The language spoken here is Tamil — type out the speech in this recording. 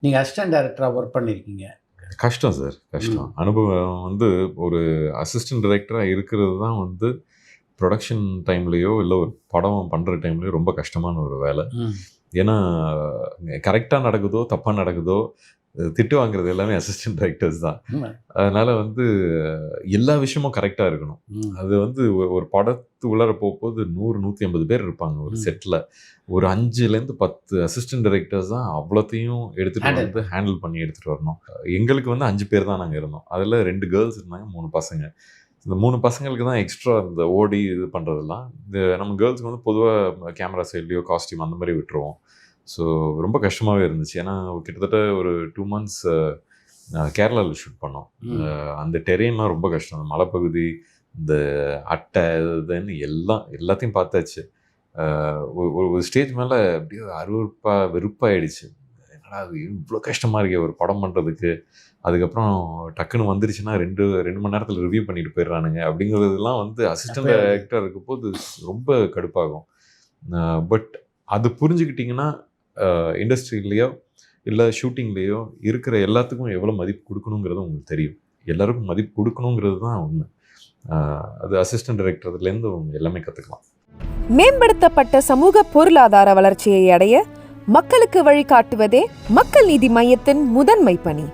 நீங்கள் அசிஸ்டன்ட் டைரக்டராக ஒர்க் பண்ணியிருக்கீங்க. கஷ்டம் சார், கஷ்டம். அனுபவம் வந்து ஒரு அசிஸ்டன்ட் டைரக்டராக இருக்கிறது தான் வந்து ப்ரொடக்ஷன் டைம்லேயோ இல்லை ஒரு படம் பண்ணுற டைம்லேயோ ரொம்ப கஷ்டமான ஒரு வேலை. ஏன்னா கரெக்டாக நடக்குதோ தப்பாக நடக்குதோ திட்டு வாங்குறது எல்லாமே அசிஸ்டன்ட் டைரக்டர்ஸ் தான். அதனால் வந்து எல்லா விஷயமும் கரெக்டாக இருக்கணும். அது வந்து ஒரு படத்து உள்ளார போகும்போது 100-150 பேர் இருப்பாங்க ஒரு செட்டில். ஒரு 5லேருந்து 10 அசிஸ்டன்ட் டைரக்டர்ஸ் தான் அவ்வளோத்தையும் எடுத்துகிட்டு வந்து ஹேண்டில் பண்ணி எடுத்துகிட்டு வரணும். எங்களுக்கு வந்து 5 பேர் தான் நாங்கள் இருந்தோம். அதில் 2 கேர்ள்ஸ் இருந்தாங்க, 3 பசங்க. இந்த 3 பசங்களுக்கு தான் எக்ஸ்ட்ரா இந்த ஓடி இது பண்ணுறதுலாம். இந்த நம்ம கேர்ள்ஸுக்கு வந்து பொதுவாக கேமரா சைட்லேயோ காஸ்டியூம் அந்த மாதிரி விட்டுருவோம். ஸோ ரொம்ப கஷ்டமாகவே இருந்துச்சு. ஏன்னா கிட்டத்தட்ட ஒரு 2 months கேரளாவில் ஷூட் பண்ணோம். அந்த டெரெயின்லாம் ரொம்ப கஷ்டம். அந்த மலைப்பகுதி, இந்த அட்டை இதுன்னு எல்லாத்தையும் பார்த்தாச்சு. ஒரு ஸ்டேஜ் மேலே அப்படியே வெறுப்பாயிடுச்சு. என்னடா அது இவ்வளோ கஷ்டமாக இருக்கே ஒரு படம் பண்ணுறதுக்கு. அதுக்கப்புறம் டக்குன்னு வந்துருச்சுன்னா 2 மணி நேரத்தில் ரிவ்யூ பண்ணிட்டு போயிடுறானுங்க அப்படிங்கிறதுலாம் வந்து அசிஸ்டன்ட் டைரக்டர் இருக்கும்போது ரொம்ப கடுப்பாகும். பட் அது புரிஞ்சுக்கிட்டிங்கன்னா இண்டஸ்ட்ரியிலையோ இல்லை ஷூட்டிங்லேயோ இருக்கிற எல்லாத்துக்கும் எவ்வளோ மதிப்பு கொடுக்கணுங்கிறது உங்களுக்கு தெரியும். எல்லாருக்கும் மதிப்பு கொடுக்கணுங்கிறது தான் உண்மை. அது அசிஸ்டன்ட் டைரக்டர்லேருந்து எல்லாமே கற்றுக்கலாம். மேம்படுத்தப்பட்ட சமூக பொருளாதார வளர்ச்சியை அடைய மக்களுக்கு வழிகாட்டுவதே மக்கள் நீதி மையத்தின் முதன்மை பணி.